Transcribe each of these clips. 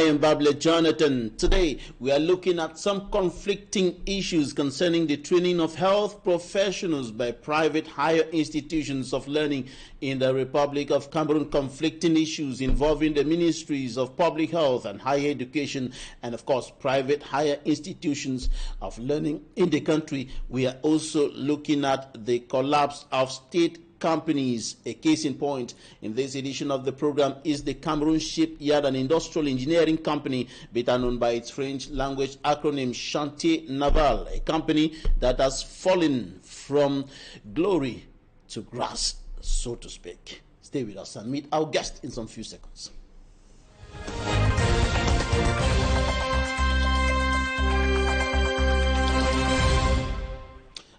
I am Babla Jonathan. Today we are looking at some conflicting issues concerning the training of health professionals by private higher institutions of learning in the Republic of Cameroon, conflicting issues involving the ministries of public health and higher education, and of course private higher institutions of learning in the country. We are also looking at the collapse of state companies. A case in point in this edition of the program is the Cameroon Shipyard and Industrial Engineering Company, better known by its French language acronym Chantier Naval, a company that has fallen from glory to grass, so to speak. Stay with us and meet our guest in some few seconds.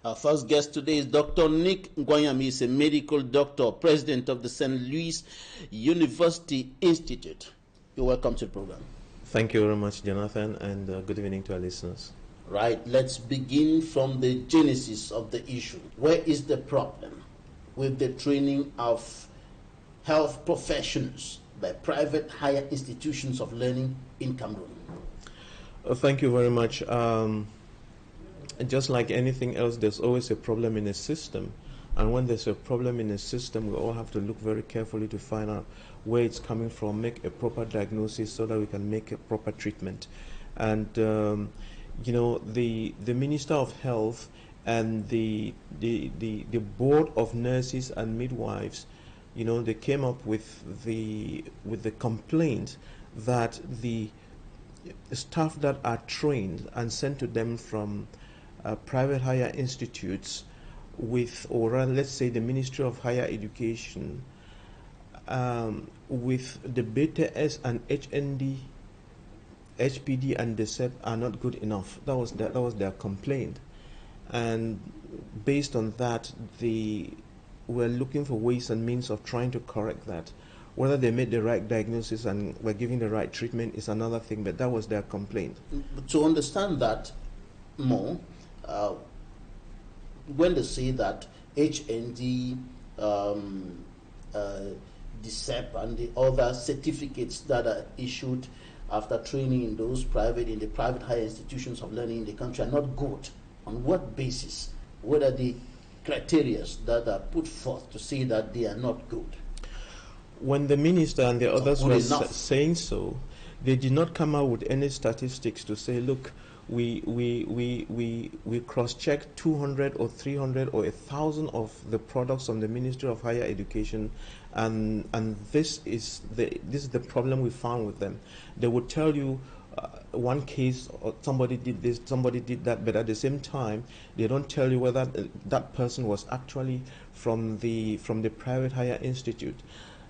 Our first guest today is Dr. Nick NGWANYAM. He is a medical doctor, president of the St. Louis University Institute. You're welcome to the program. Thank you very much, Jonathan, and good evening to our listeners. Right, let's begin from the genesis of the issue. Where is the problem with the training of health professionals by private higher institutions of learning in Cameroon? Thank you very much. Just like anything else, there's always a problem in a system, and when there's a problem in a system, we all have to look very carefully to find out where it's coming from, make a proper diagnosis so that we can make a proper treatment. And you know, the Minister of Health and the board of nurses and midwives, you know, they came up with the complaint that the staff that are trained and sent to them from private higher institutes with, or rather, let's say the Ministry of Higher Education, with the BTS and HND, HPD and the SEP are not good enough. That was their complaint, and based on that, they were looking for ways and means of trying to correct that. Whether they made the right diagnosis and were giving the right treatment is another thing, but that was their complaint. To understand that more, when they say that HND, the SEP and the other certificates that are issued after training in the private higher institutions of learning in the country are not good, on what basis? What are the criteria that are put forth to say that they are not good? When the minister and the others were saying so, they did not come out with any statistics to say, look, we cross-checked 200 or 300 or 1,000 of the products from the Ministry of Higher Education, and this is the problem we found with them. They would tell you one case, or somebody did this, somebody did that, but at the same time they don't tell you whether that person was actually from the private higher institute.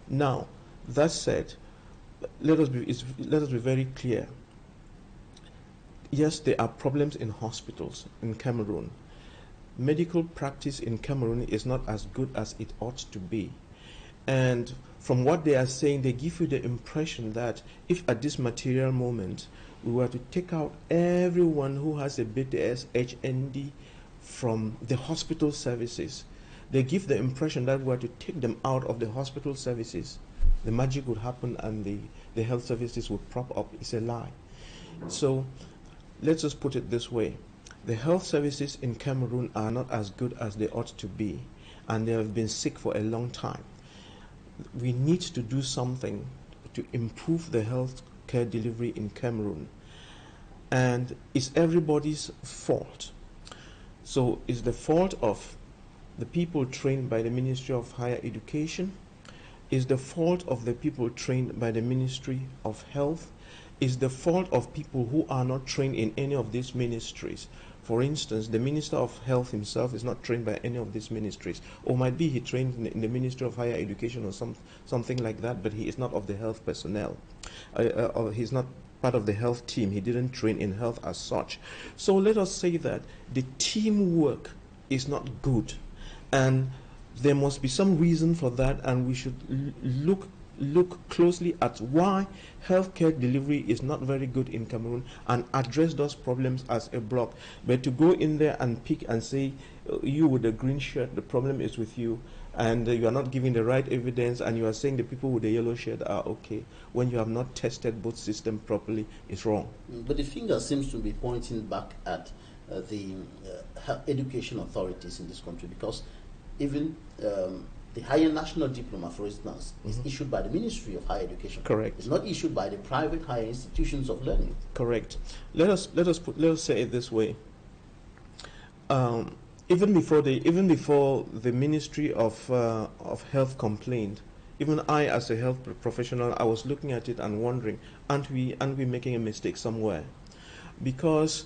Now, that said, let us be very clear. Yes, there are problems in hospitals in Cameroon. Medical practice in Cameroon is not as good as it ought to be. And from what they are saying, they give you the impression that if at this material moment we were to take out everyone who has a BTS, HND from the hospital services, they give the impression that we were to take them out of the hospital services, the magic would happen and the health services would prop up. It's a lie. So let's just put it this way. The health services in Cameroon are not as good as they ought to be, and they have been sick for a long time. We need to do something to improve the health care delivery in Cameroon, and it's everybody's fault. So it's the fault of the people trained by the Ministry of Higher Education, is the fault of the people trained by the Ministry of Health, is the fault of people who are not trained in any of these ministries. For instance, the Minister of Health himself is not trained by any of these ministries, or might be he trained in the Ministry of Higher Education or something like that, but he is not of the health personnel. He's not part of the health team. He didn't train in health as such. So let us say that the teamwork is not good, and there must be some reason for that, and we should look closely at why healthcare delivery is not very good in Cameroon and address those problems as a block. But to go in there and pick and say, you with the green shirt, the problem is with you, and you are not giving the right evidence, and you are saying the people with the yellow shirt are okay when you have not tested both systems properly, it's wrong. But the finger seems to be pointing back at the education authorities in this country, because even the higher national diploma, for instance, is issued by the Ministry of Higher Education. Correct. It's not issued by the private higher institutions of learning. Correct. Let us say it this way. Even before the Ministry of Health complained, even I, as a health professional, I was looking at it and wondering, aren't we making a mistake somewhere? Because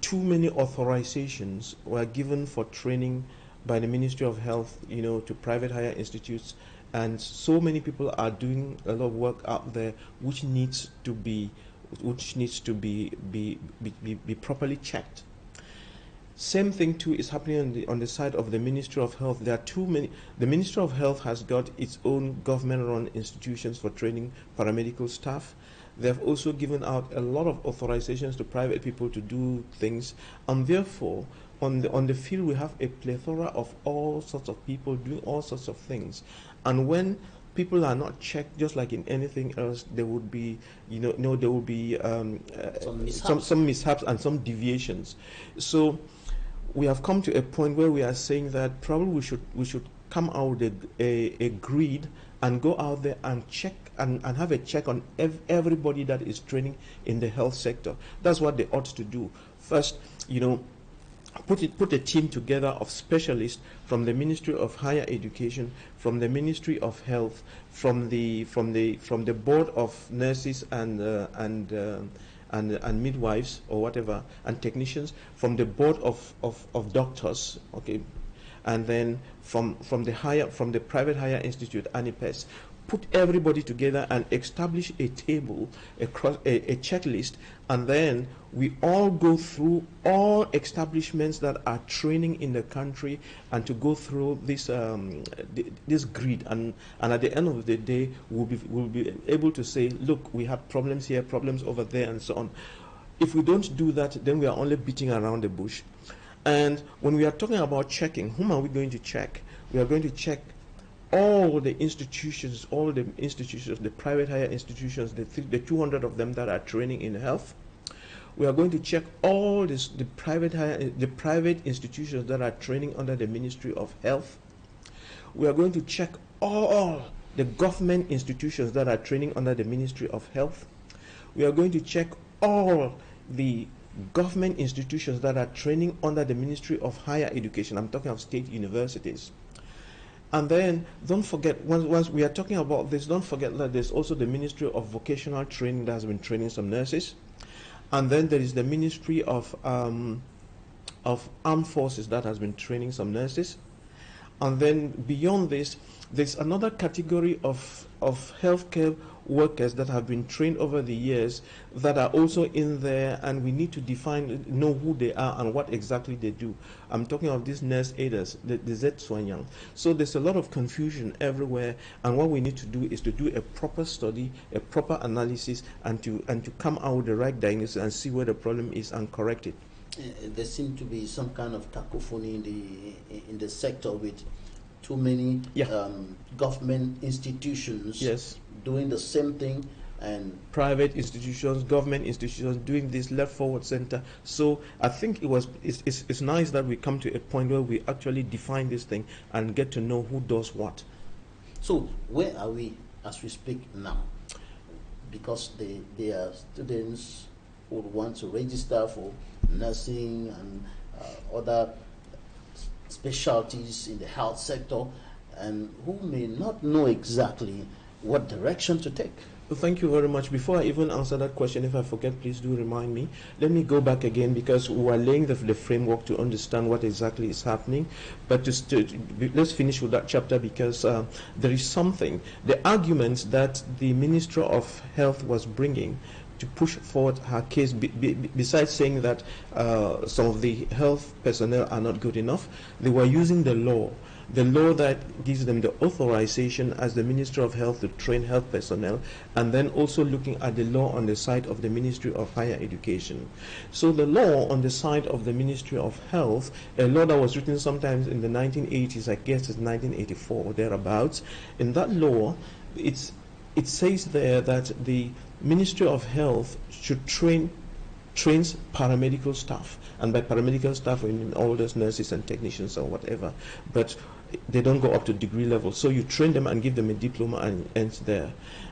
too many authorizations were given for training by the Ministry of Health, to private higher institutes, and so many people are doing a lot of work out there which needs to be properly checked. Same thing too is happening on the side of the Ministry of Health. There are too many. The Ministry of Health has got its own government-run institutions for training paramedical staff. They have also given out a lot of authorizations to private people to do things, and therefore, on the field we have a plethora of all sorts of people doing all sorts of things. And when people are not checked, just like in anything else, there would be, there will be some mishaps and some deviations. So we have come to a point where we are saying that probably we should come out with a grid and go out there and check and have a check on everybody that is training in the health sector. That's what they ought to do. First, put a team together of specialists from the Ministry of Higher Education, from the Ministry of Health, from the board of nurses and midwives or whatever, and technicians, from the board of doctors, okay, and then from the private higher institute, ANIPES. Put everybody together and establish a table, a checklist, and then we all go through all establishments that are training in the country, and to go through this this grid, and at the end of the day we'll be able to say, look, we have problems here, problems over there, and so on. If we don't do that, then we are only beating around the bush. And when we are talking about checking, whom are we going to check? We are going to check all the institutions, the private higher institutions, the 200 of them that are training in health. We are going to check all the private institutions that are training under the Ministry of Health. We are going to check all the government institutions that are training under the Ministry of Health. We are going to check all the government institutions that are training under the Ministry of Higher Education. I'm talking of state universities. And then don't forget, once we are talking about this, don't forget that there's also the Ministry of Vocational Training that has been training some nurses. And then there is the Ministry of Armed Forces that has been training some nurses. And then beyond this, there's another category of healthcare workers that have been trained over the years that are also in there, and we need to know who they are and what exactly they do. I'm talking of these nurse aiders, the détenons. So there's a lot of confusion everywhere, and what we need to do is to do a proper study, a proper analysis, and to come out with the right diagnosis and see where the problem is and correct it. There seems to be some kind of cacophony in the sector, with too many government institutions doing the same thing, and private institutions, government institutions doing this left, forward, center. So I think it's nice that we come to a point where we actually define this thing and get to know who does what. So where are we as we speak now? Because there are students who want to register for nursing and other specialties in the health sector, and who may not know exactly what direction to take. Well, thank you very much. Before I even answer that question, if I forget, please do remind me. Let me go back again, because we are laying the framework to understand what exactly is happening. But let's finish with that chapter, because there is something. The arguments that the Minister of Health was bringing to push forward her case, besides saying that some of the health personnel are not good enough, they were using the law. the law that gives them the authorization as the Ministry of Health to train health personnel, and then also looking at the law on the side of the Ministry of Higher Education. So the law on the side of the Ministry of Health, a law that was written sometimes in the 1980s, I guess it's 1984 or thereabouts. In that law, it says there that the Ministry of Health should trains paramedical staff, and by paramedical staff I mean all those nurses and technicians or whatever, but they don't go up to degree level. So you train them and give them a diploma and it ends there.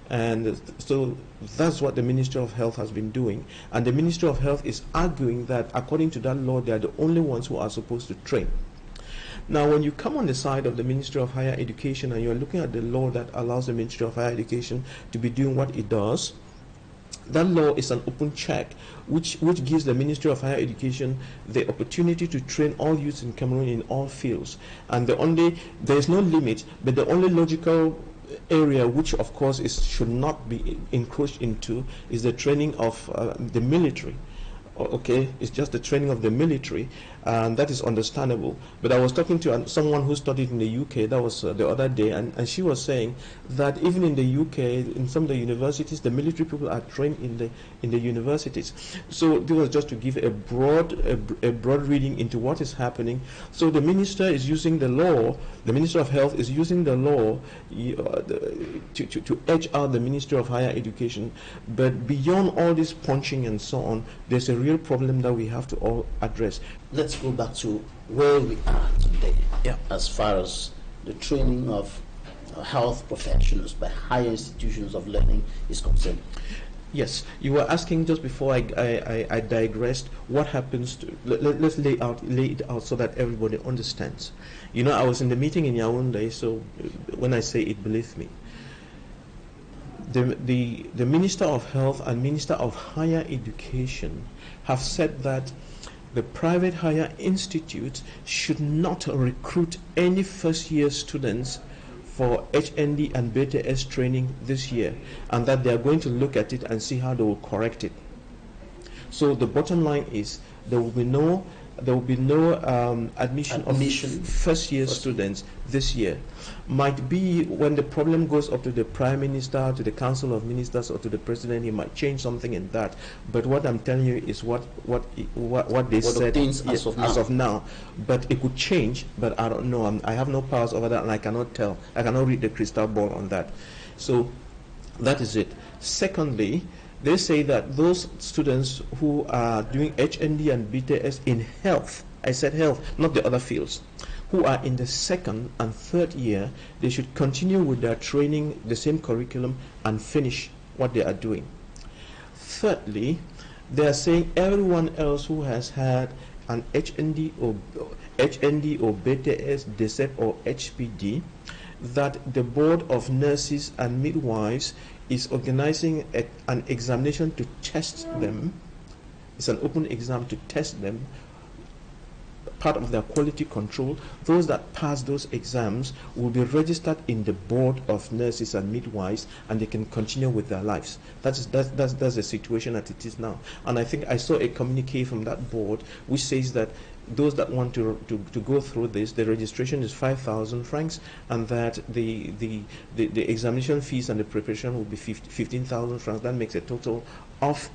And so that's what the Ministry of Health has been doing. And the Ministry of Health is arguing that according to that law, they are the only ones who are supposed to train. Now, when you come on the side of the Ministry of Higher Education and you're looking at the law that allows the Ministry of Higher Education to be doing what it does, that law is an open check which gives the Ministry of Higher Education the opportunity to train all youths in Cameroon in all fields. And there is no limit, but the only logical area which of course should not be encroached into is the training of the military. Okay, it's just the training of the military, and that is understandable. But I was talking to someone who studied in the UK, that was the other day, and she was saying that even in the UK, in some of the universities, the military people are trained in the universities. So this was just to give a broad reading into what is happening. So the minister is using the law, the Minister of Health is using the law to edge out the Ministry of Higher Education. But beyond all this punching and so on, there's a real problem that we have to all address. Let's go back to where we are today, as far as the training of health professionals by higher institutions of learning is concerned. Yes, you were asking just before I digressed, what happens to, let's lay it out so that everybody understands. You know, I was in the meeting in Yaoundé, so when I say it, believe me. The Minister of Health and Minister of Higher Education have said that the private higher institutes should not recruit any first-year students for HND and BTS training this year, and that they are going to look at it and see how they will correct it. So the bottom line is there will be no admission of first-year students this year. Might be when the problem goes up to the Prime Minister, to the Council of Ministers, or to the President, he might change something in that. But what I'm telling you is what they said as of now. But it could change, but I don't know. I have no powers over that, and I cannot tell. I cannot read the crystal ball on that. So that is it. Secondly, they say that those students who are doing HND and BTS in health, I said health, not the other fields, who are in the second and third year, they should continue with their training, the same curriculum, and finish what they are doing. Thirdly, they are saying everyone else who has had an HND or BTS, DSEP or HPD, that the Board of Nurses and Midwives is organizing an examination to test them. It's an open exam to test them, part of their quality control. Those that pass those exams will be registered in the Board of Nurses and Midwives, and they can continue with their lives. That's the situation that it is now. And I think I saw a communique from that board which says that those that want to go through this, the registration is 5,000 francs, and that the examination fees and the preparation will be 15,000 francs. That makes a total of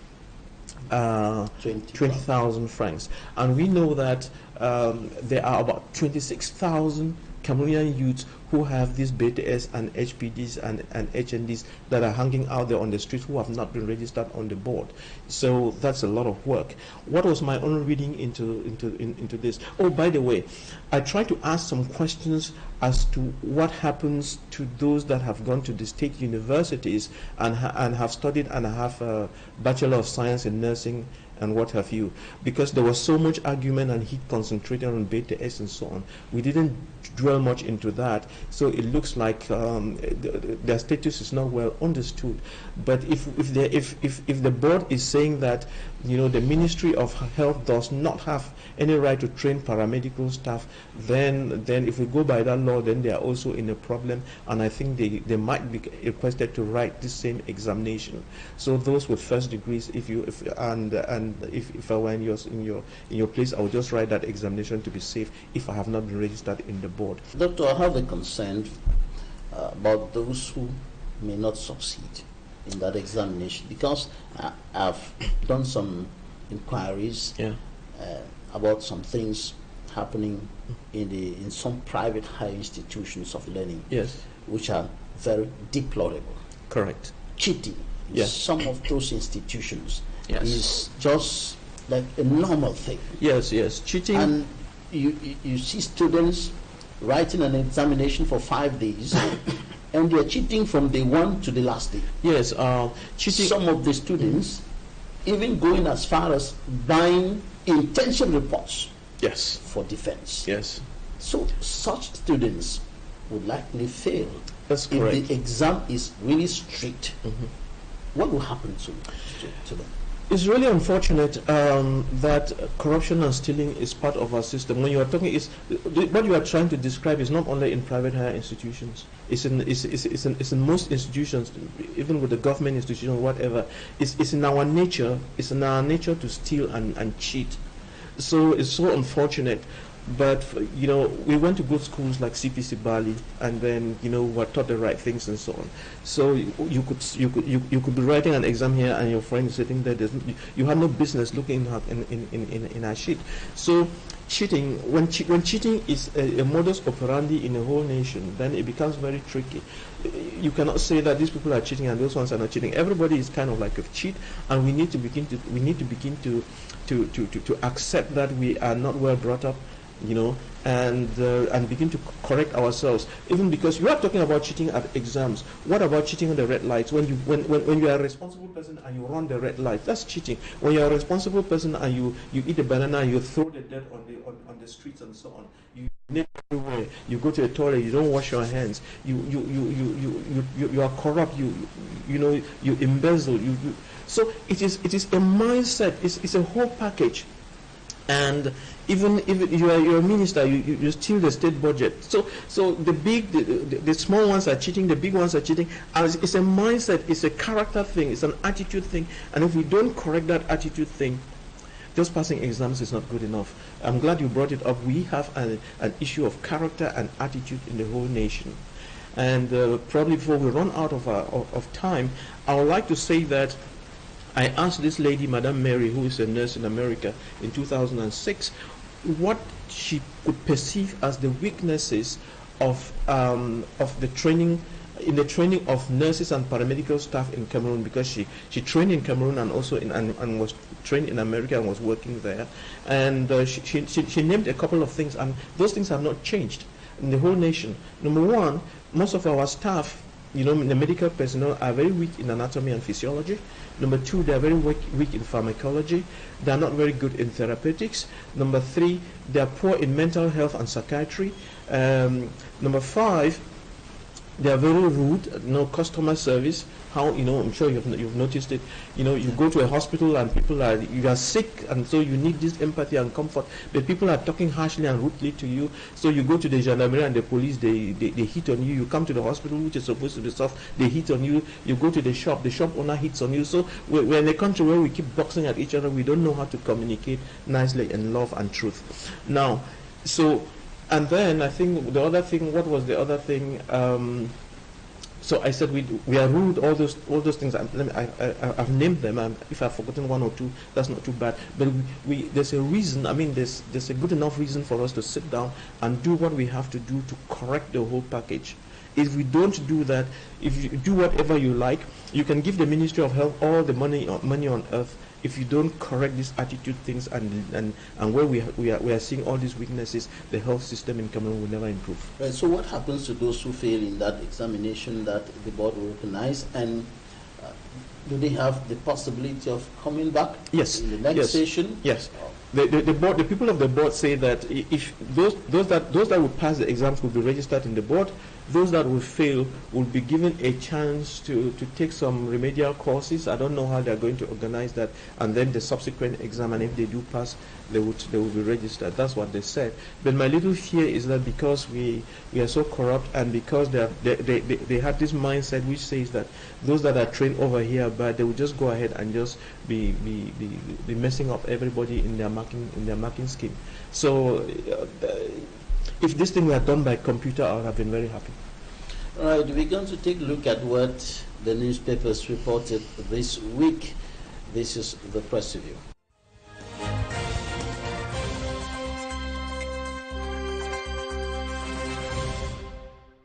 20,000 francs. And we know that there are about 26,000 Cameroonian youths who have these BTS and HPDs and HNDs that are hanging out there on the street who have not been registered on the board. So that's a lot of work. What was my own reading into this? Oh, by the way, I tried to ask some questions as to what happens to those that have gone to the state universities and have studied and have a Bachelor of Science in Nursing and what have you, because there was so much argument and heat concentrated on BTS and so on. We didn't dwell much into that. So it looks like their status is not well understood. But if the board is saying that, you know, the Ministry of Health does not have any right to train paramedical staff, then if we go by that law, then they are also in a problem, and I think they might be requested to write the same examination. So those with first degrees, if I were in your place, I would just write that examination to be safe if I have not been registered in the board. Doctor, I have a concern about those who may not succeed in that examination, because I've done some inquiries about some things happening in some private higher institutions of learning, which are very deplorable. Correct. Cheating in some of those institutions is just like a normal thing. Cheating. And you see students writing an examination for 5 days and they're cheating from day 1 to the last day. Cheating. Some of the students even going as far as buying intention reports for defense. So such students would likely fail. That's correct. If the exam is really strict, what will happen to them? It's really unfortunate that corruption and stealing is part of our system. When you are talking, what you are trying to describe is not only in private higher institutions. It's in most institutions, even with the government institutions, whatever. It's in our nature. It's in our nature to steal and cheat. So it's so unfortunate. But you know, we went to good schools like CPC Bali, and then, you know, were taught the right things and so on. So you could be writing an exam here, and your friend is sitting there. You have no business looking at in a sheet. So cheating, when cheating is a modus operandi in a whole nation, then it becomes very tricky. You cannot say that these people are cheating and those ones are not cheating. Everybody is kind of like a cheat, and we need to begin to accept that we are not well brought up, you know, and begin to correct ourselves. Even because you are talking about cheating at exams. What about cheating on the red lights? When you are a responsible person and you run the red light, that's cheating. When you are a responsible person and you eat a banana and you throw the dirt on the streets and so on, you nip everywhere. You go to a toilet, you don't wash your hands. You are corrupt. You know, you embezzle. So it is a mindset. It's a whole package. And even if you're a minister, you steal the state budget. So the small ones are cheating, the big ones are cheating. It's a mindset, it's a character thing, it's an attitude thing. And if we don't correct that attitude thing, just passing exams is not good enough. I'm glad you brought it up. We have an issue of character and attitude in the whole nation. And probably before we run out of time, I would like to say that I asked this lady, Madame Mary, who is a nurse in America, in 2006, what she could perceive as the weaknesses of the training, in the training of nurses and paramedical staff in Cameroon, because she trained in Cameroon and also and was trained in America and was working there, and she named a couple of things, and those things have not changed in the whole nation. Number one, most of our staff, you know, the medical personnel are very weak in anatomy and physiology. Number two, they are very weak in pharmacology. They are not very good in therapeutics. Number three, they are poor in mental health and psychiatry. Number five, they are very rude. No customer service. How, you know, I'm sure you've noticed it. You know, you go to a hospital and you are sick, and so you need this empathy and comfort. But people are talking harshly and rudely to you. So you go to the gendarmerie and the police, they hit on you. You come to the hospital, which is supposed to be soft, they hit on you. You go to the shop owner hits on you. So we're in a country where we keep boxing at each other. We don't know how to communicate nicely in love and truth. Now, so, and then I think the other thing, what was the other thing? So I said we are rude, all those things. I've named them. If I've forgotten one or two, that's not too bad. But there's a reason. I mean, there's a good enough reason for us to sit down and do what we have to do to correct the whole package. If we don't do that, if you do whatever you like, you can give the Ministry of Health all the money on earth. If you don't correct these attitude things and where we are seeing all these weaknesses, the health system in Cameroon will never improve. Right. So what happens to those who fail in that examination that the board will recognize, and do they have the possibility of coming back Yes. in the next session? Yes. the people of the board say that if those that will pass the exams will be registered in the board. Those that will fail will be given a chance to take some remedial courses. I don't know how they're going to organize that, and then the subsequent exam, and if they do pass, they will be registered. That's what they said. But my little fear is that because we are so corrupt, and because they have this mindset which says that those that are trained over here, but they will just go ahead and just be messing up everybody in their marking scheme. So if this thing were done by computer, I would have been very happy. All right, we're going to take a look at what the newspapers reported this week. This is the press review.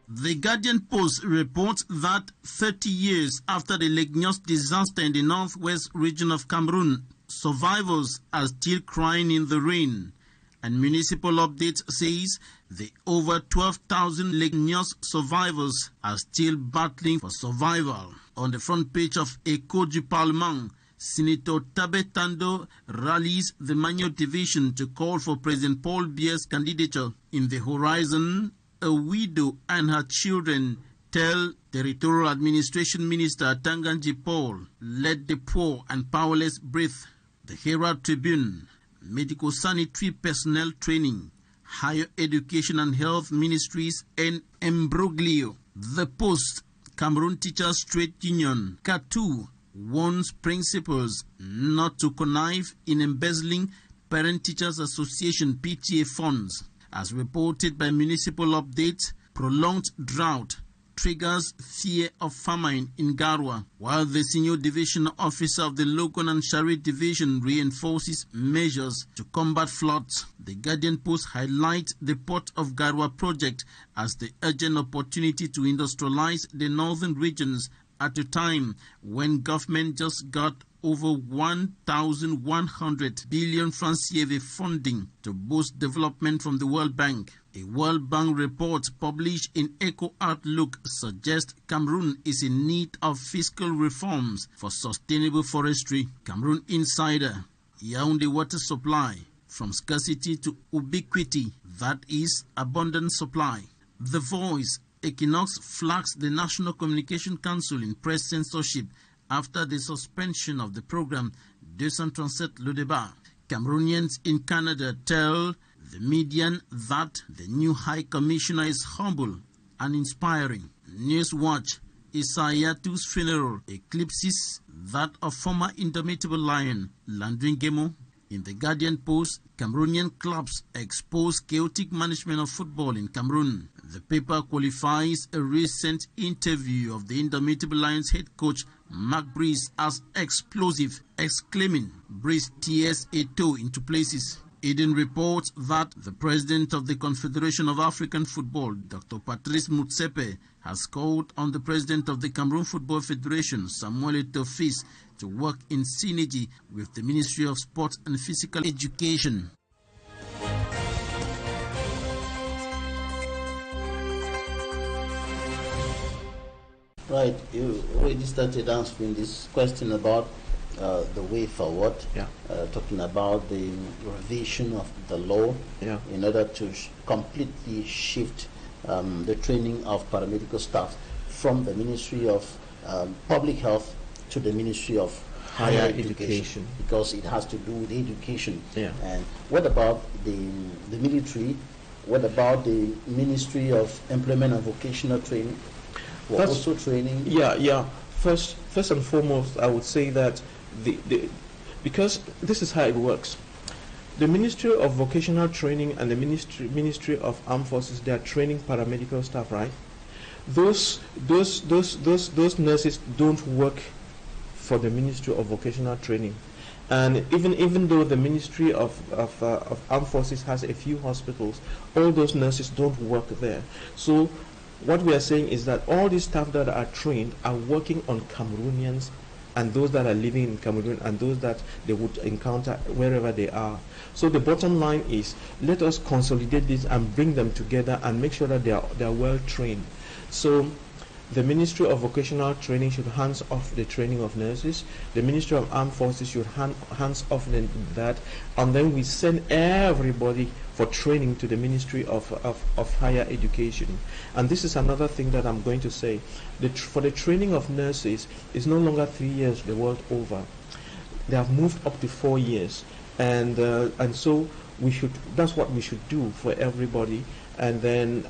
The Guardian Post reports that 30 years after the Equinoxe disaster in the northwest region of Cameroon, survivors are still crying in the rain. And Municipal Update says the over 12,000 Equinoxe survivors are still battling for survival. On the front page of Echo du Parlement, Senator Tabetando rallies the Manuel Division to call for President Paul Biya's candidature. In the horizon, a widow and her children tell Territorial Administration Minister Tanganji Paul, let the poor and powerless breathe. The Herald Tribune, medical sanitary personnel training, higher education and health ministries, and embroglio. The Post, Cameroon Teachers Trade Union, CATU, warns principals not to connive in embezzling Parent Teachers Association PTA funds. As reported by Municipal Update, prolonged drought triggers fear of famine in Garwa, while the senior division officer of the Logan and Shari division reinforces measures to combat floods. The Guardian Post highlights the Port of Garwa project as the urgent opportunity to industrialize the northern regions at a time when government just got over 1,100 billion francs CFA funding to boost development from the World Bank. A World Bank report published in Eco Outlook suggests Cameroon is in need of fiscal reforms for sustainable forestry. Cameroon Insider, Yaoundé water supply from scarcity to ubiquity, that is abundant supply. The Voice, Equinoxe flags the National Communication Council in press censorship after the suspension of the program 237 Le Débat. Cameroonians in Canada tell the Median that the new High Commissioner is humble and inspiring. Newswatch, Isayatu's funeral eclipses that of former Indomitable Lion Landry Ngemo. In the Guardian Post, Cameroonian clubs expose chaotic management of football in Cameroon. The paper qualifies a recent interview of the Indomitable Lions head coach Mark Brice as explosive, exclaiming Brice tears a toe into places. Eden reports that the president of the Confederation of African Football, Dr. Patrice Motsepe, has called on the president of the Cameroon Football Federation, Samuel Eto'o, to work in synergy with the Ministry of Sport and Physical Education. Right, you already started answering this question about the way forward, talking about the revision of the law in order to completely shift the training of paramedical staff from the Ministry of Public Health to the Ministry of Higher Education, because it has to do with education. And what about the military? What about the Ministry of Employment and Vocational Training? Also training? First and foremost, I would say that because this is how it works. The Ministry of Vocational Training and the Ministry of Armed Forces, they are training paramedical staff, right? Those nurses don't work for the Ministry of Vocational Training, and even though the Ministry of Armed Forces has a few hospitals, all those nurses don't work there. So what we are saying is that all these staff that are trained are working on Cameroonians and those that are living in Cameroon and those that they would encounter wherever they are. So the bottom line is, let us consolidate this and bring them together and make sure that they are well trained. So The Ministry of Vocational Training should hands off the training of nurses. The Ministry of Armed Forces should hands off that, and then we send everybody for training to the Ministry of Higher Education. And this is another thing that I'm going to say. For the training of nurses, it's no longer 3 years the world over. They have moved up to 4 years, and so we should. That's what we should do for everybody. And then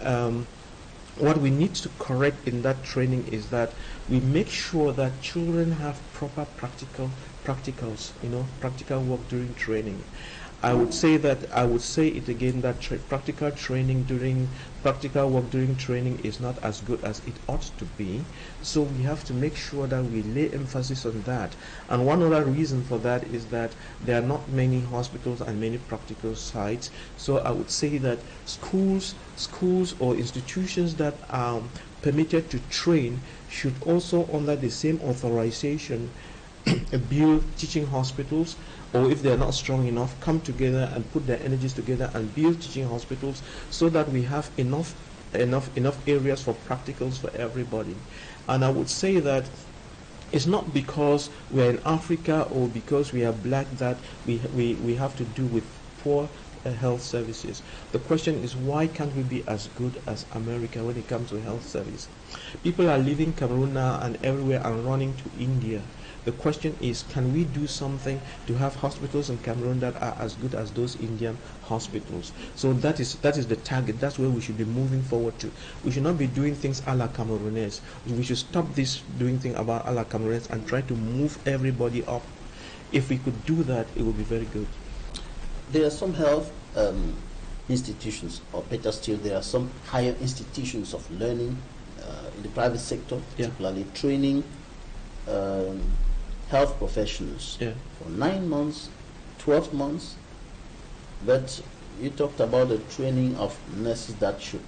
what we need to correct in that training is that we make sure that children have proper practicals, practical work during training. I would say it again, that practical work during training is not as good as it ought to be. So we have to make sure that we lay emphasis on that. And one other reason for that is that there are not many hospitals and many practical sites. So I would say that schools or institutions that are permitted to train should also, under the same authorization, build teaching hospitals, or if they are not strong enough, come together and put their energies together and build teaching hospitals, so that we have enough areas for practicals for everybody. And I would say that it's not because we're in Africa or because we are black that we have to do with poor health services. The question is, why can't we be as good as America when it comes to health service? People are leaving Cameroon now and everywhere and running to India. The question is, can we do something to have hospitals in Cameroon that are as good as those Indian hospitals? So that is the target. That's where we should be moving forward to. We should not be doing things a la Cameroonese. We should stop this doing things about a la Cameroonese and try to move everybody up. If we could do that, it would be very good. There are some health institutions, or better still, there are some higher institutions of learning in the private sector, particularly training health professionals for 9 months, 12 months. But you talked about the training of nurses that should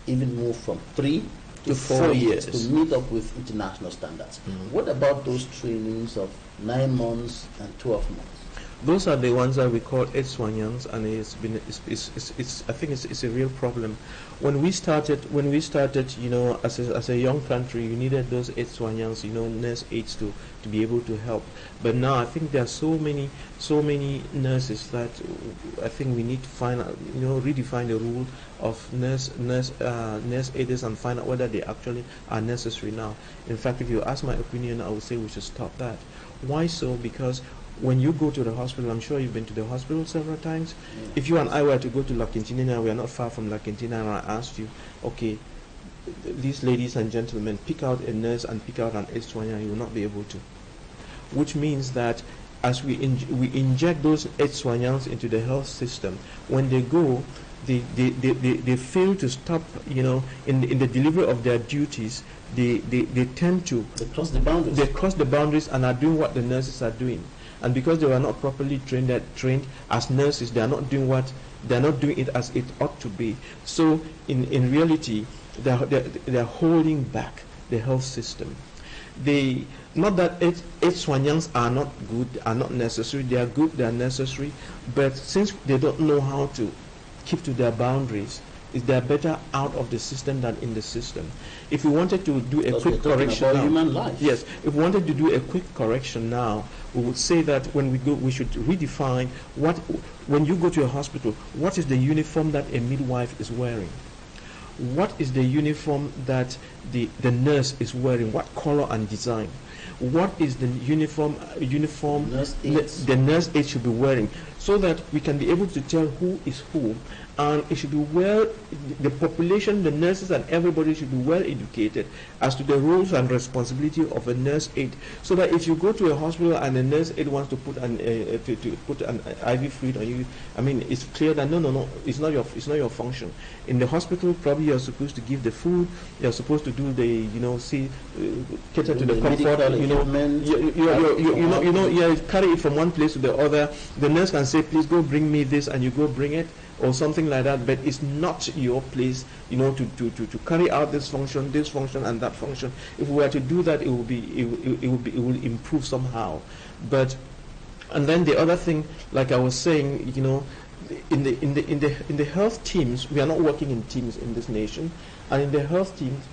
even move from 3 to 4 years to meet up with international standards. What about those trainings of 9 months and 12 months? Those are the ones that we call aidswanyans, and I think it's a real problem. When we started, as a young country, you needed those aidswanyans, nurse aides to be able to help. But now I think there are so many nurses that I think we need to find out, redefine the rule of nurse aides and find out whether they actually are necessary now. In fact, if you ask my opinion, I would say we should stop that. Why so? Because when you go to the hospital, I'm sure you've been to the hospital several times. If you and I were to go to La Quintina, we are not far from La Quintina, and I asked you, okay, these ladies and gentlemen, pick out a nurse and pick out an aidswanyan, you will not be able to. Which means that as we inject those aidswanyans into the health system, when they go, they fail to stop, in the delivery of their duties. They tend to cross the boundaries. They cross the boundaries and are doing what the nurses are doing. And because they were not properly trained as nurses, they are not doing it as it ought to be. So in reality, they are holding back the health system. Not that aidswanyans are not good, are not necessary. They are good, they are necessary. But since they don't know how to keep to their boundaries, they are better out of the system than in the system. If we wanted to do a quick correction now, human life. Yes, if we wanted to do a quick correction now, we would say that when we go, we should redefine when you go to a hospital, what is the uniform that a midwife is wearing? What is the uniform that the nurse is wearing? What color and design? What is the uniform the nurse aide should be wearing, so that we can be able to tell who is who, and it should be the population, the nurses and everybody should be well educated as to the roles and responsibility of a nurse aide, so that if you go to a hospital and a nurse aide wants to put an IV fluid on you, I mean, it's clear that no, it's not your function. In the hospital, probably you're supposed to give the food, you're supposed to do the cater to the comfort, carry it from one place to the other. The nurse can say, please go bring me this, and you go bring it, or something like that. But it's not your place, to carry out this function, and that function. If we were to do that, it will improve somehow. And then the other thing, like I was saying, in the health teams, we are not working in teams in this nation, and in the health teams,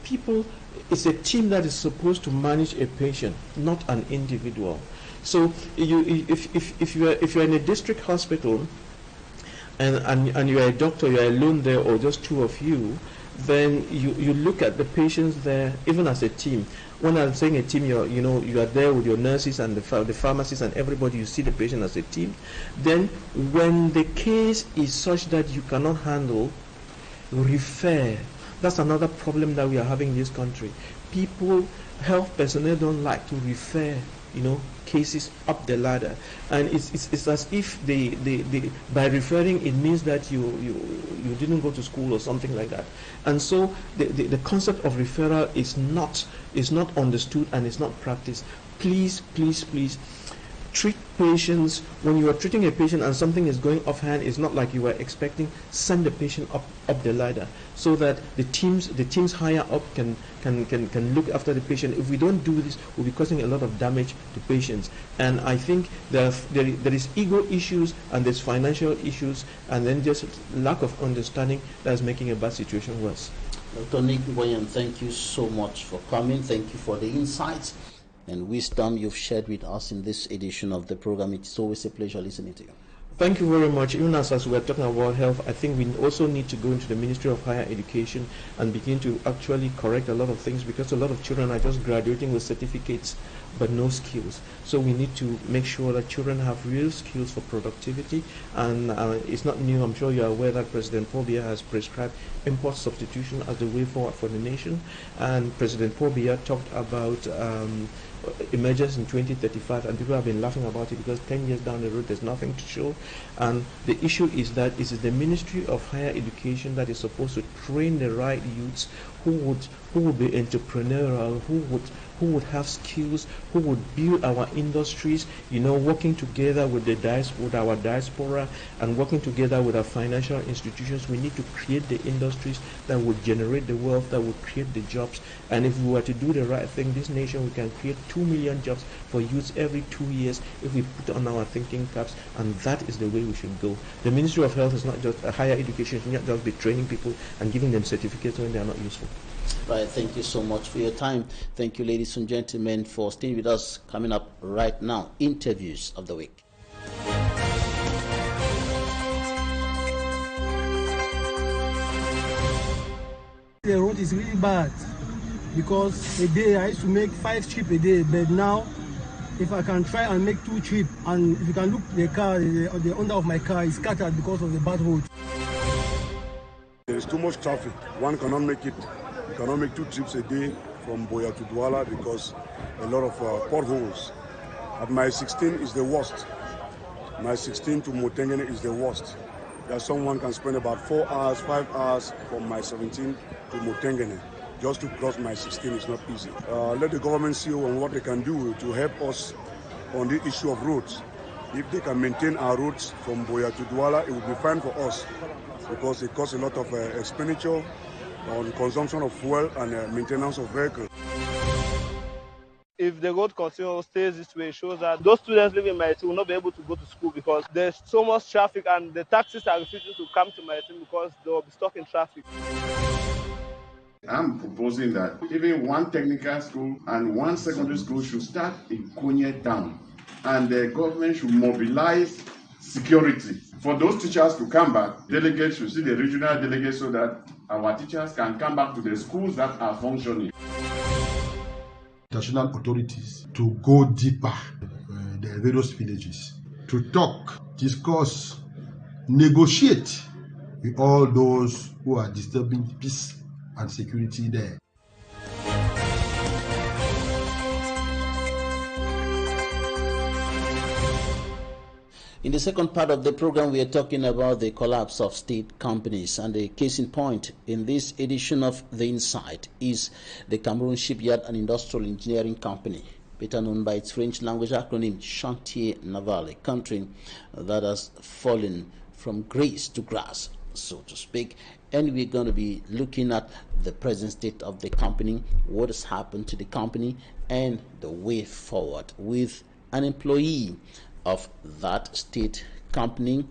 people, it's a team that is supposed to manage a patient, not an individual. So if you're in a district hospital and you're a doctor, you're alone there, or just two of you, then you look at the patients there, even as a team. When I'm saying a team, you are there with your nurses and the pharmacists and everybody. You see the patient as a team. Then when the case is such that you cannot handle, refer. That's another problem that we are having in this country. Health personnel don't like to refer, cases up the ladder, and it's as if by referring it means that you didn't go to school or something like that. And so the concept of referral is not understood and is not practiced. Please treat patients. When you are treating a patient and something is going offhand, it's not like you were expecting. Send the patient up the ladder so that the teams higher up can look after the patient. If we don't do this, we'll be causing a lot of damage to patients. And I think there is ego issues and there's financial issues, and then just lack of understanding that's making a bad situation worse. Dr. Nick NGWANYAM, thank you so much for coming. Thank you for the insights and wisdom you've shared with us in this edition of the program. It's always a pleasure listening to you. Thank you very much. Even as we're talking about health, I think we also need to go into the Ministry of Higher Education and begin to actually correct a lot of things, because a lot of children are just graduating with certificates but no skills. So we need to make sure that children have real skills for productivity. And it's not new. I'm sure you're aware that President Paul Biya has prescribed import substitution as the way forward for the nation. And President Paul Biya talked about emergence in 2035, and people have been laughing about it because 10 years down the road there's nothing to show. And the issue is that it is the Ministry of Higher Education that is supposed to train the right youths who would be entrepreneurial, who would have skills, who would build our industries, working together with our diaspora and working together with our financial institutions. We need to create the industries that would generate the wealth, that would create the jobs. And if we were to do the right thing, this nation, we can create 2 million jobs for youths every 2 years if we put on our thinking caps, and that is the way we should go. The Ministry of Health is not just higher education, should not just be training people and giving them certificates when they are not useful. Right, thank you so much for your time. Thank you, ladies and gentlemen, for staying with us. Coming up right now, interviews of the week. The road is really bad because a day I used to make 5 trips a day, but now if I can try and make 2 trips, and if you can look, the car, the under of my car is scattered because of the bad road. There is too much traffic. One cannot make it. You cannot make 2 trips a day from Boya to Douala because a lot of potholes. At my 16 is the worst. My 16 to Motengene is the worst. That someone can spend about 4 hours, 5 hours from my 17 to Motengene. Just to cross my 16 is not easy. Let the government see on what they can do to help us on the issue of roads. If they can maintain our roads from Boya to Douala, it would be fine for us because it costs a lot of expenditure on consumption of fuel and maintenance of vehicles. If the road stays this way, it shows that those students living in Maiti will not be able to go to school because there's so much traffic and the taxis are refusing to come to Maiti because they will be stuck in traffic. I'm proposing that even 1 technical school and 1 secondary school should start in Konye town, and the government should mobilize security for those teachers to come back. Delegates should see the regional delegates so that our teachers can come back to the schools that are functioning. National authorities to go deeper, the various villages, to talk, discuss, negotiate with all those who are disturbing peace and security there. In the second part of the program, we are talking about the collapse of state companies, and the case in point in this edition of The Insight is the Cameroon Shipyard and Industrial Engineering Company, better known by its French language acronym Chantier Naval, a country that has fallen from grace to grass, so to speak. And we're going to be looking at the present state of the company, what has happened to the company, and the way forward with an employee of that state company.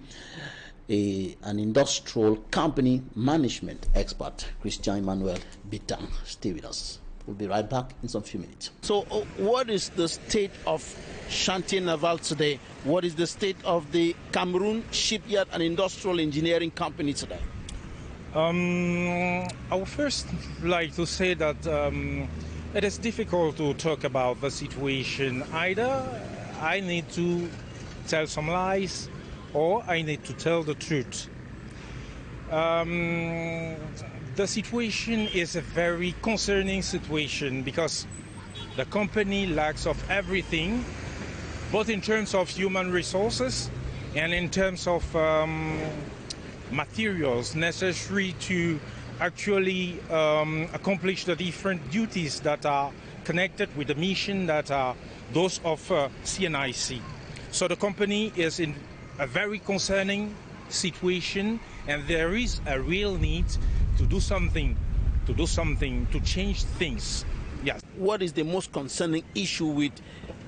an industrial company management expert, Christian Emmanuel Bitang. Stay with us. We'll be right back in some few minutes. So what is the state of Chantier Naval today? What is the state of the Cameroon Shipyard and Industrial Engineering Company today? I would first like to say that it is difficult to talk about the situation. Either I need to tell some lies or I need to tell the truth. The situation is a very concerning situation because the company lacks of everything, both in terms of human resources and in terms of materials necessary to actually accomplish the different duties that are connected with the mission that are those of CNIC. So the company is in a very concerning situation, and there is a real need to do something, to change things. Yes. What is the most concerning issue with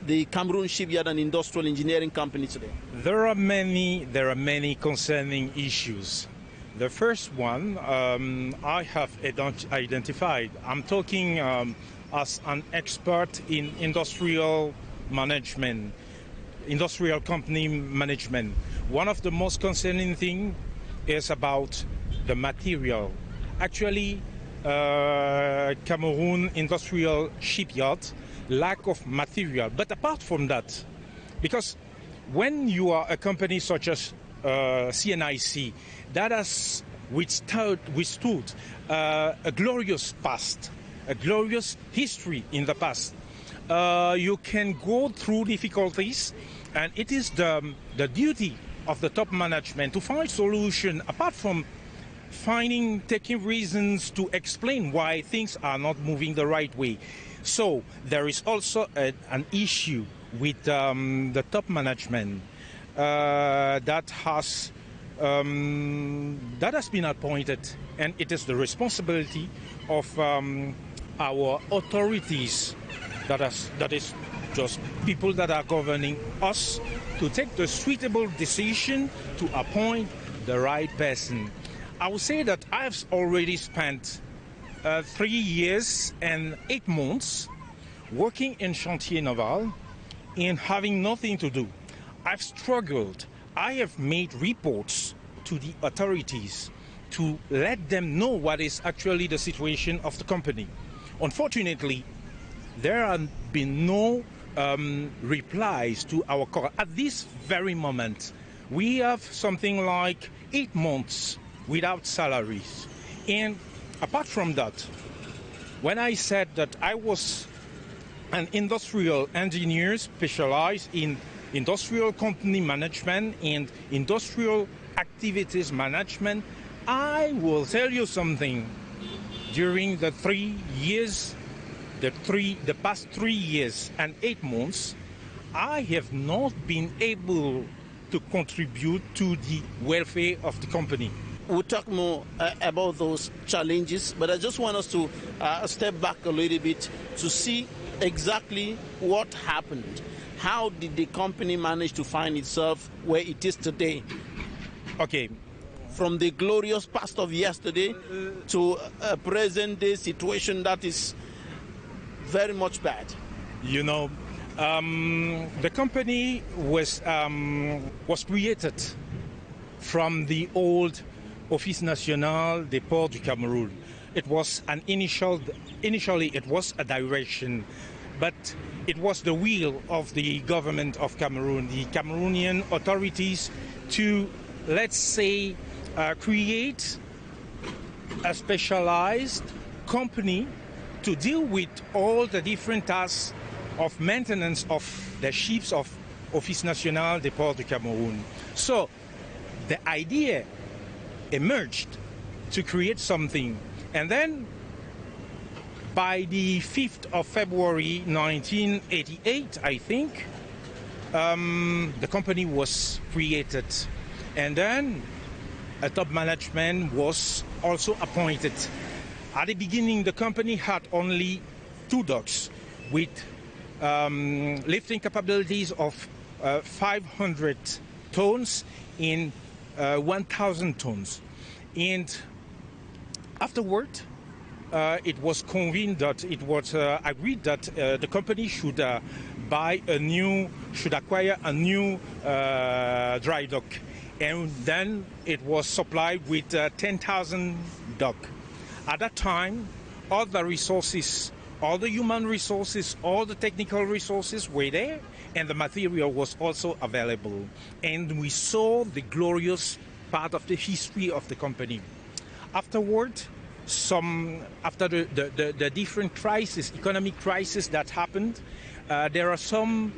the Cameroon Shipyard and Industrial Engineering Company today? There are many concerning issues. The first one I have identified. I'm talking as an expert in industrial management, industrial company management. One of the most concerning things is about the material. Actually, Cameroon Industrial Shipyard lack of material. But apart from that, because when you are a company such as CNIC that has withstood a glorious past, a glorious history in the past, you can go through difficulties, and it is the duty of the top management to find solution apart from taking reasons to explain why things are not moving the right way. So there is also an issue with the top management that has been appointed, and it is the responsibility of our authorities, that is just people that are governing us, to take the suitable decision to appoint the right person. I would say that I've already spent 3 years and 8 months working in Chantier Naval and having nothing to do. I've struggled. I have made reports to the authorities to let them know what is actually the situation of the company. Unfortunately, there have been no replies to our call. At this very moment, we have something like 8 months without salaries. And apart from that, when I said that I was an industrial engineer specialized in industrial company management and industrial activities management, I will tell you something. During the 3 years, the past 3 years and 8 months, I have not been able to contribute to the welfare of the company. We'll talk more about those challenges, but I just want us to step back a little bit to see exactly what happened. How did the company manage to find itself where it is today? Okay. From the glorious past of yesterday to a present-day situation that is very much bad. You know, the company was created from the old Office National des Ports du Cameroun. It was initially it was a direction, but it was the will of the government of Cameroon, the Cameroonian authorities, to, let's say, create a specialized company to deal with all the different tasks of maintenance of the ships of Office National des Ports du Cameroun. So the idea emerged to create something, and then by the 5th of February 1988, I think, the company was created, and then a top management was also appointed. At the beginning, the company had only 2 docks with lifting capabilities of 500 tons in 1,000 tons. And afterward, it was convened that it was agreed that the company should acquire a new dry dock, and then it was supplied with 10,000 dock. At that time, all the resources, all the human resources, all the technical resources were there, and the material was also available. And we saw the glorious part of the history of the company. Afterward, after the different crises, economic crisis that happened, there are some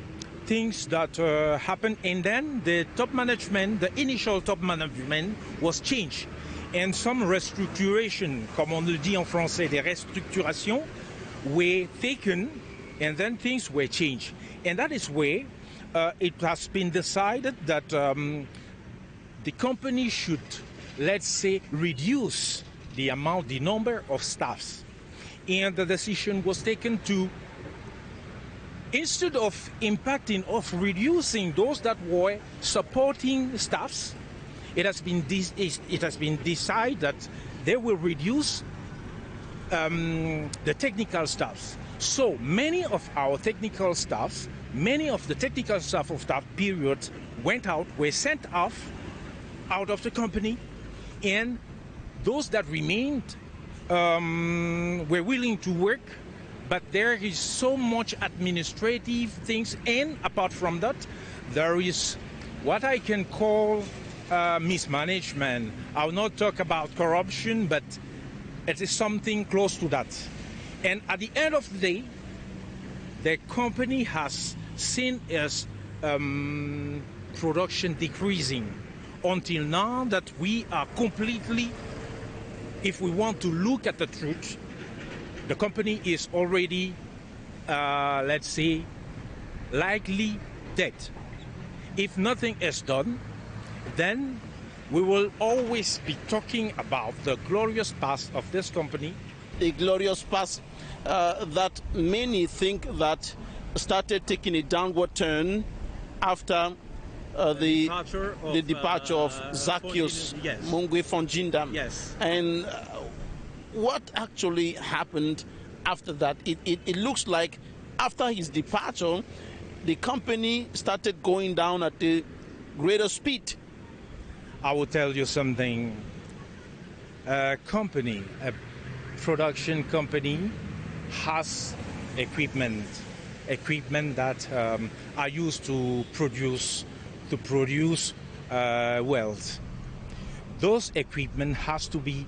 things that happened, and then the top management, the initial top management was changed. And some restructuration, comme on le dit en français, des restructurations, were taken, and then things were changed. And that is where it has been decided that the company should, let's say, reduce the number of staffs. And the decision was taken to, instead of reducing those that were supporting staffs, it has been decided that they will reduce the technical staffs. So many of our technical staffs, many of the technical staff of that period were sent out of the company, and those that remained were willing to work, but there is so much administrative things, and apart from that, there is what I can call mismanagement. I will not talk about corruption, but it is something close to that. And at the end of the day, the company has seen its production decreasing until now that we are completely, if we want to look at the truth, the company is already, let's say, likely dead. If nothing is done, then we will always be talking about the glorious past of this company. The glorious past that many think that started taking a downward turn after the departure of Zacchaeus Mungwe Fonjindam. Yes. And what actually happened after that? It looks like after his departure, the company started going down at a greater speed. I will tell you something. A production company has equipment that are used to produce wealth. Those equipment has to be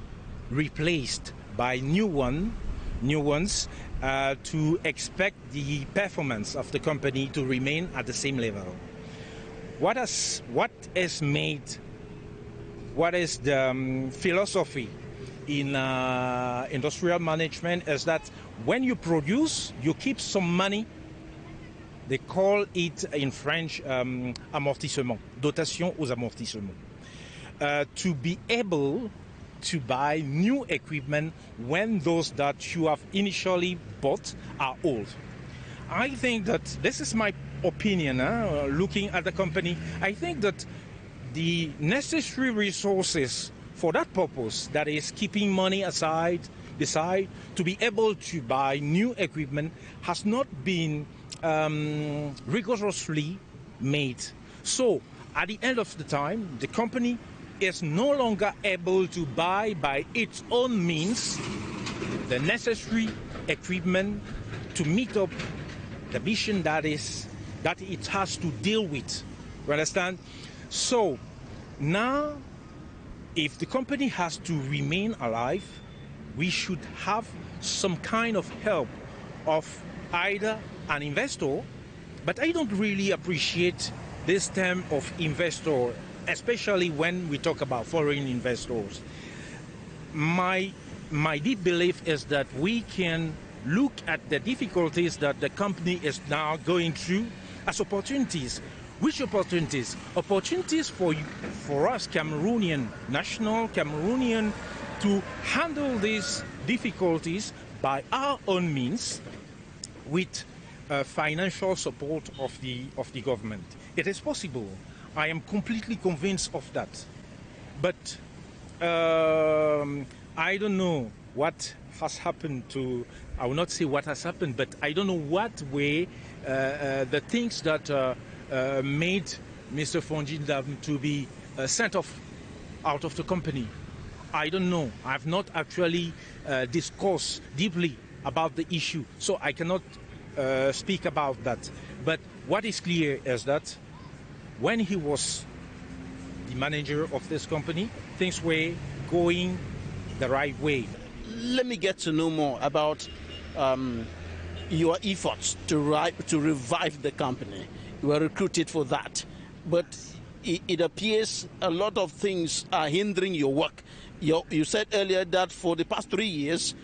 replaced by new ones to expect the performance of the company to remain at the same level. What is the philosophy in industrial management is that when you produce, you keep some money. They call it in French amortissement, dotation aux amortissements, to be able to buy new equipment when those that you have initially bought are old. I think that this is my opinion, looking at the company. I think that the necessary resources for that purpose, that is keeping money aside to be able to buy new equipment, has not been rigorously made. So at the end of the time, the company is no longer able to buy by its own means the necessary equipment to meet up the mission that it has to deal with. You understand? So now, if the company has to remain alive, we should have some kind of help of either an investor, but I don't really appreciate this term of investor, especially when we talk about foreign investors. My deep belief is that we can look at the difficulties that the company is now going through as opportunities. Which opportunities? Opportunities for us Cameroonian, national Cameroonian, to handle these difficulties by our own means with financial support of the government. It is possible. I am completely convinced of that. But I don't know what has happened to, I will not say what has happened, but I don't know what way the things that made Mr. NGWANYAM to be sent off out of the company. I don't know. I've not actually discussed deeply about the issue, so I cannot speak about that. But what is clear is that when he was the manager of this company, things were going the right way. Let me get to know more about your efforts to revive the company. You were recruited for that, but it appears a lot of things are hindering your work. You said earlier that for the past 3 years,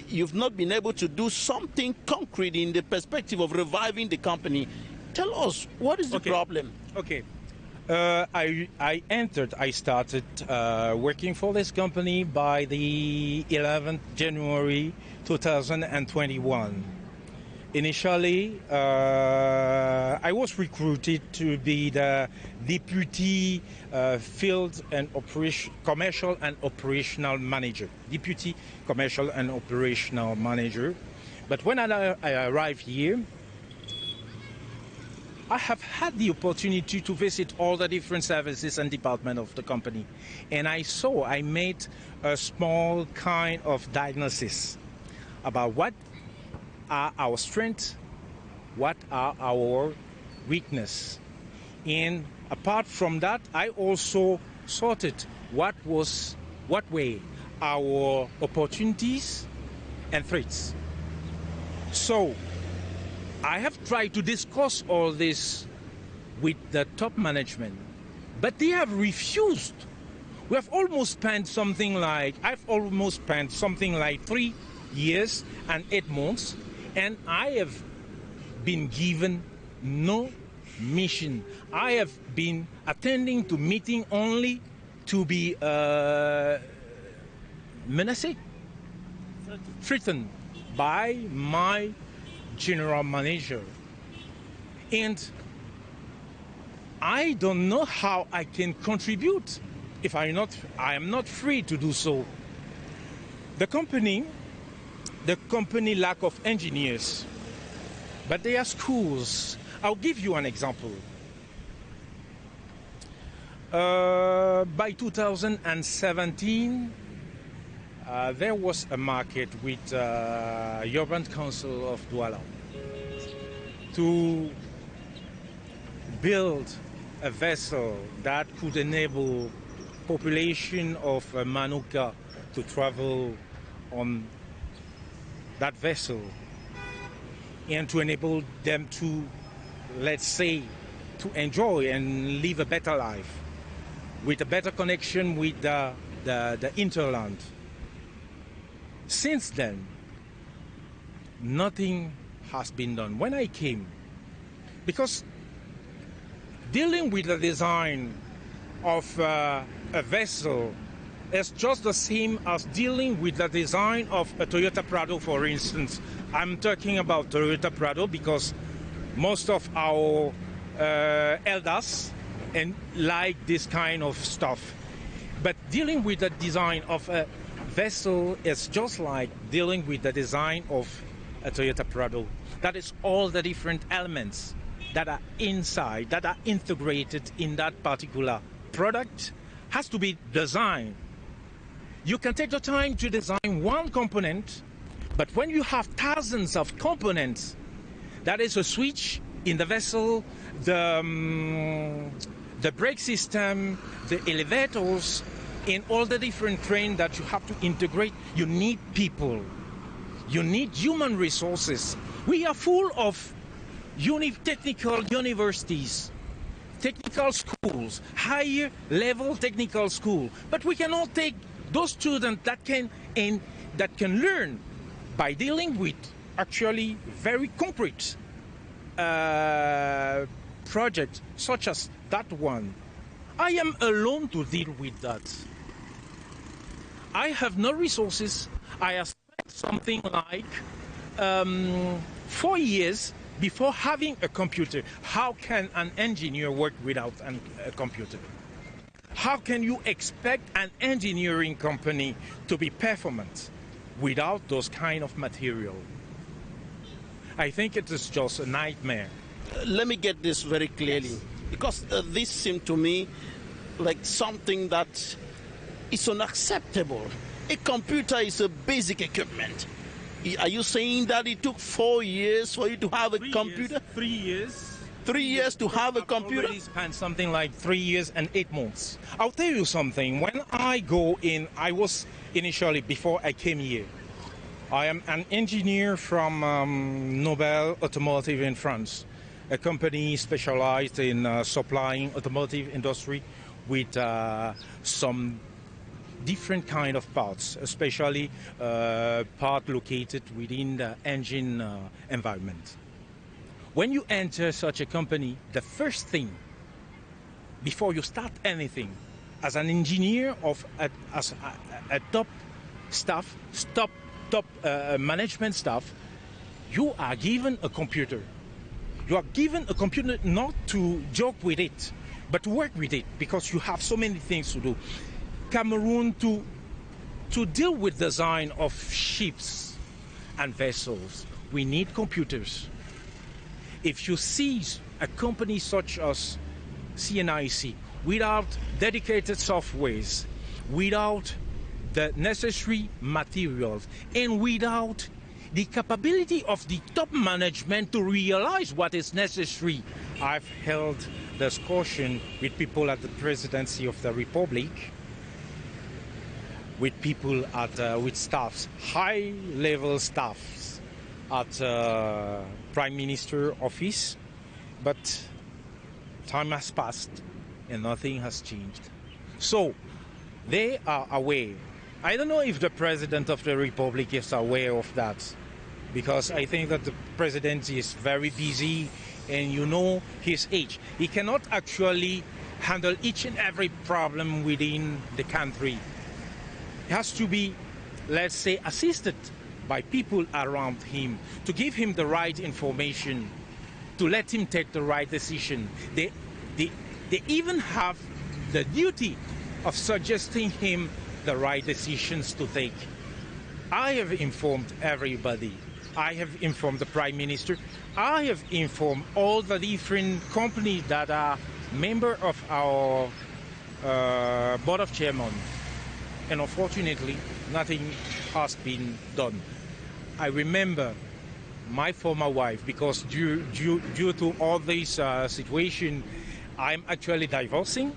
you've not been able to do something concrete in the perspective of reviving the company. Tell us, what is the problem? Okay. I started working for this company by the 11th January 2021. Initially, I was recruited to be the deputy field and commercial and operational manager. Deputy commercial and operational manager. But when I arrived here, I have had the opportunity to visit all the different services and departments of the company. And I made a small kind of diagnosis about what are our strengths, what are our weaknesses. And apart from that, I also sorted what were our opportunities and threats. So I have tried to discuss all this with the top management, but they have refused. I've almost spent something like 3 years and 8 months, and I have been given no mission. I have been attending to meeting only to be menaced, threatened by my general manager. And I don't know how I can contribute if I am not free to do so. The company lack of engineers, but they are schools. I'll give you an example. By 2017, there was a market with Urban Council of Douala to build a vessel that could enable population of Manuka to travel on that vessel and to enable them to, let's say, to enjoy and live a better life with a better connection with the hinterland. Since then, nothing has been done. When I came, because dealing with the design of a vessel is just the same as dealing with the design of a Toyota Prado, for instance. I'm talking about Toyota Prado because most of our elders like this kind of stuff. But dealing with the design of a vessel is just like dealing with the design of a Toyota Prado. That is all the different elements that are inside, that are integrated in that particular product, has to be designed. You can take the time to design one component, but when you have thousands of components, that is a switch in the vessel, the brake system, the elevators, in all the different trains that you have to integrate, you need people. You need human resources. We are full of technical universities, technical schools, higher level technical school, but we cannot take those students that can learn by dealing with actually very concrete projects such as that one. I am alone to deal with that. I have no resources. I have spent something like 4 years before having a computer. How can an engineer work without a computer? How can you expect an engineering company to be performant without those kind of material? I think it is just a nightmare. Let me get this very clearly, Yes. because this seemed to me like something that is unacceptable. A computer is a basic equipment. Are you saying that it took 4 years for you to have a computer? 3 years. 3 years to have a computer? I spent something like 3 years and 8 months. I'll tell you something. When I go in, I was initially, before I came here, I am an engineer from Nobel Automotive in France, a company specialized in supplying automotive industry with some different kind of parts, especially part located within the engine environment. When you enter such a company, the first thing, before you start anything, as an engineer of as a top staff, top management staff, you are given a computer. You are given a computer not to joke with it, but to work with it, because you have so many things to do. Cameroon, to deal with design of ships and vessels, we need computers. If you see a company such as CNIC without dedicated softwares, without the necessary materials, and without the capability of the top management to realize what is necessary, I've held discussion with people at the Presidency of the Republic, with people at with staffs, high-level staffs at Prime Minister office, but time has passed and nothing has changed. So they are aware. I don't know if the President of the Republic is aware of that, because I think that the President is very busy, and you know his age. He cannot actually handle each and every problem within the country. He has to be, let's say, assisted by people around him to give him the right information, to let him take the right decision. They even have the duty of suggesting him the right decisions to take. I have informed everybody. I have informed the Prime Minister. I have informed all the different companies that are member of our Board of Chairmen. And unfortunately, nothing has been done. I remember my former wife, because due to all this situation, I'm actually divorcing.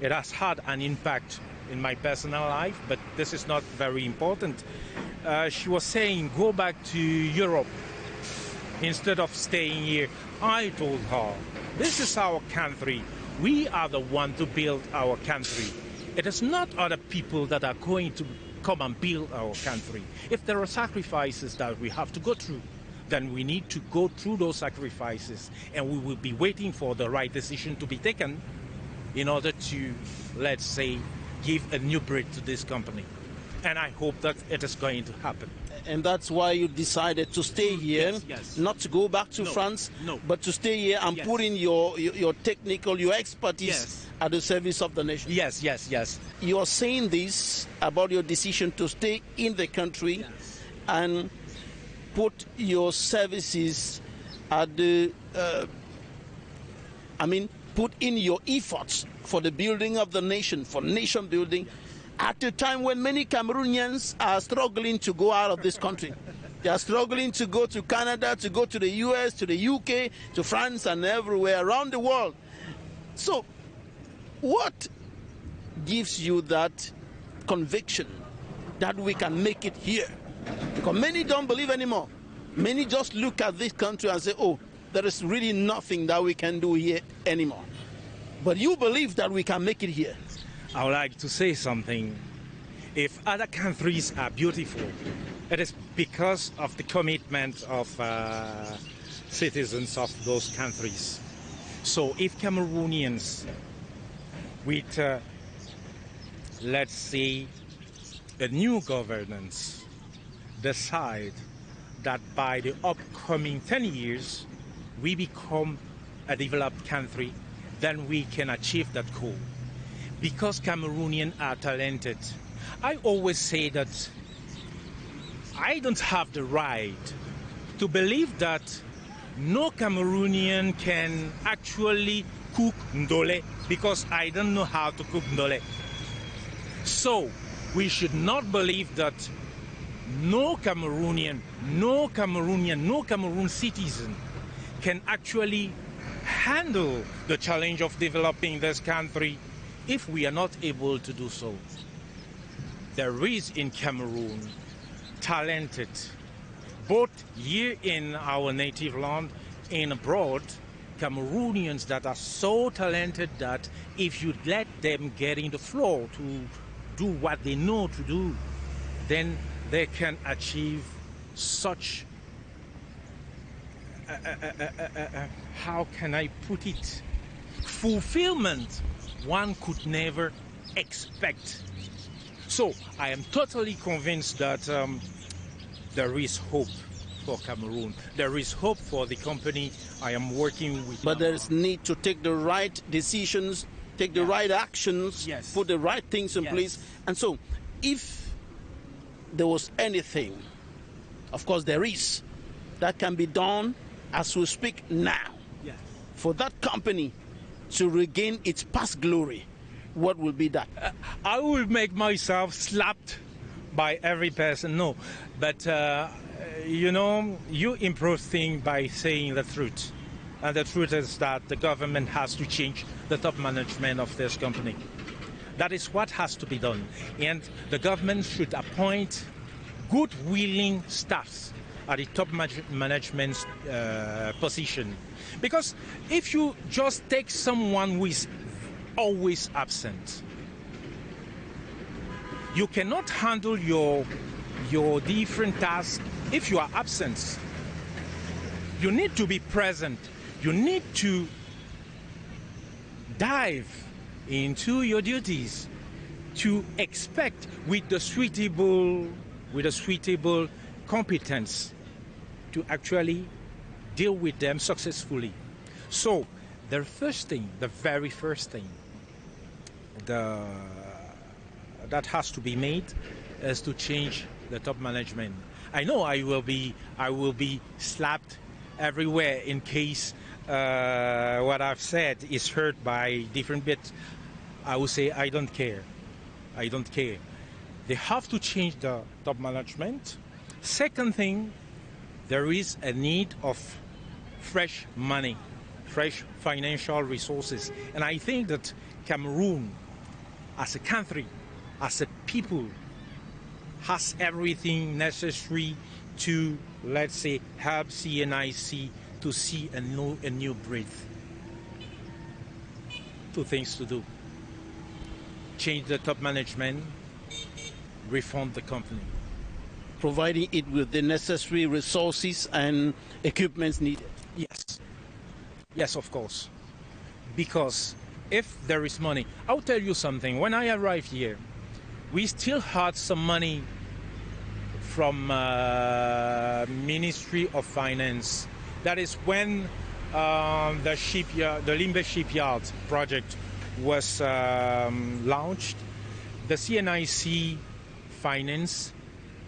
It has had an impact in my personal life, but this is not very important. She was saying, go back to Europe instead of staying here. I told her, this is our country. We are the one to build our country. It is not other people that are going to come and build our country. If there are sacrifices that we have to go through, then we need to go through those sacrifices, and we will be waiting for the right decision to be taken in order to, let's say, give a new breath to this company. And I hope that it is going to happen. And that's why you decided to stay here, yes. not to go back to France, but to stay here and put in your technical, your expertise at the service of the nation. Yes. You are saying this about your decision to stay in the country and put your services at the, put in your efforts for the building of the nation, for nation building, at a time when many Cameroonians are struggling to go out of this country. They are struggling to go to Canada, to go to the US, to the UK, to France, and everywhere around the world. So, what gives you that conviction that we can make it here? Because many don't believe anymore. Many just look at this country and say, oh, there is really nothing that we can do here anymore. But you believe that we can make it here. I would like to say something. If other countries are beautiful, it is because of the commitment of citizens of those countries. So if Cameroonians with, let's say, a new governance decide that by the upcoming 10 years we become a developed country, then we can achieve that goal. because Cameroonians are talented. I always say that I don't have the right to believe that no Cameroonian can actually cook ndole because I don't know how to cook ndole. So we should not believe that no Cameroonian, no Cameroon citizen can actually handle the challenge of developing this country if we are not able to do so. There is in Cameroon talented, both here in our native land and abroad, Cameroonians that are so talented that if you let them get in the floor to do what they know to do, then they can achieve such, how can I put it, fulfillment one could never expect. So I am totally convinced that there is hope for Cameroon. There is hope for the company I am working with. But there is need to take the right decisions, take the right actions, put the right things in place. And so if there was anything, of course there is, that can be done as we speak now, for that company to regain its past glory, what will be that? I will make myself slapped by every person, no. But, you know, you improve things by saying the truth. And the truth is that the government has to change the top management of this company. That is what has to be done. And the government should appoint good, willing staffs at the top management position. Because if you just take someone who is always absent, you cannot handle your different tasks if you are absent. You need to be present. You need to dive into your duties to expect with the suitable competence to actually deal with them successfully. So the very first thing that has to be made is to change the top management. I know I will be slapped everywhere in case what I've said is heard by different bits. I will say I don't care. I don't care. They have to change the top management. Second thing, there is a need of fresh money, fresh financial resources. And I think that Cameroon, as a country, as a people, has everything necessary to, let's say, help CNIC to see a new breath. Two things to do: change the top management, reform the company. Providing it with the necessary resources and equipments needed. Yes. Yes, of course. Because if there is money, I'll tell you something. When I arrived here, we still had some money from Ministry of Finance. That is when the Limbe shipyard project was launched. The CNIC finance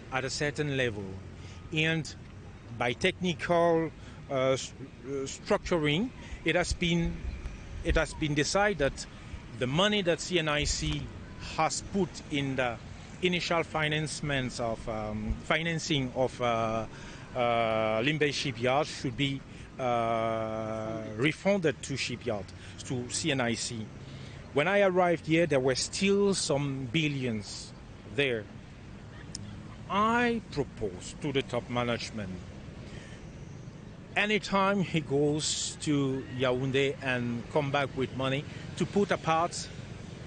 at a certain level, and by technical structuring, it has been decided that the money that CNIC has put in the initial financing of Limbe shipyard should be refunded to shipyard, to CNIC. When I arrived here, there were still some billions there. I proposed to the top management, anytime he goes to Yaoundé and come back with money, to put apart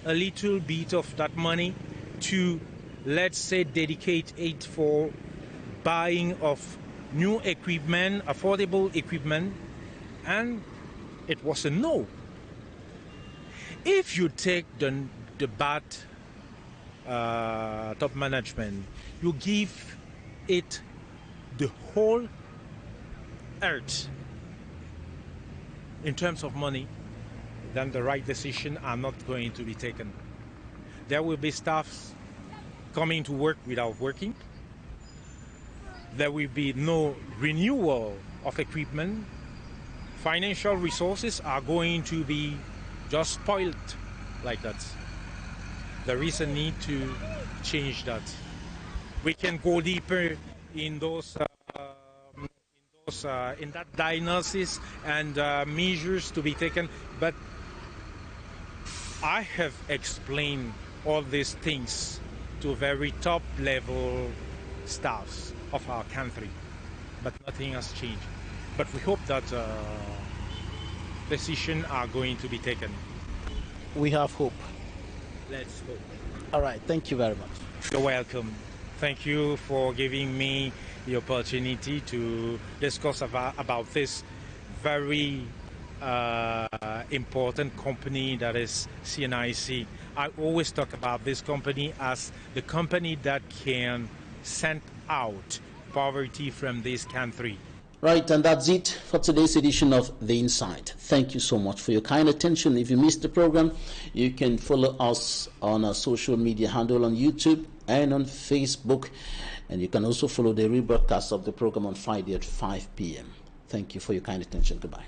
a little bit of that money to, let's say, dedicate it for buying of new equipment, affordable equipment, and it was a no. If you take the bad top management, you give it the whole earth in terms of money, then the right decisions are not going to be taken. There will be staff coming to work without working. There will be no renewal of equipment. Financial resources are going to be just spoiled like that. There is a need to change that. We can go deeper in that diagnosis and measures to be taken, but I have explained all these things to very top level staffs of our country, but nothing has changed. But we hope that decisions are going to be taken. We have hope. Let's hope. All right, thank you very much. You're welcome. Thank you for giving me the opportunity to discuss about this very important company that is CNIC. I always talk about this company as the company that can send out poverty from this country. Right, and that's it for today's edition of The Insight. Thank you so much for your kind attention. If you missed the program, you can follow us on our social media handle on YouTube and on Facebook. And you can also follow the rebroadcast of the program on Friday at 5 p.m. Thank you for your kind attention. Goodbye.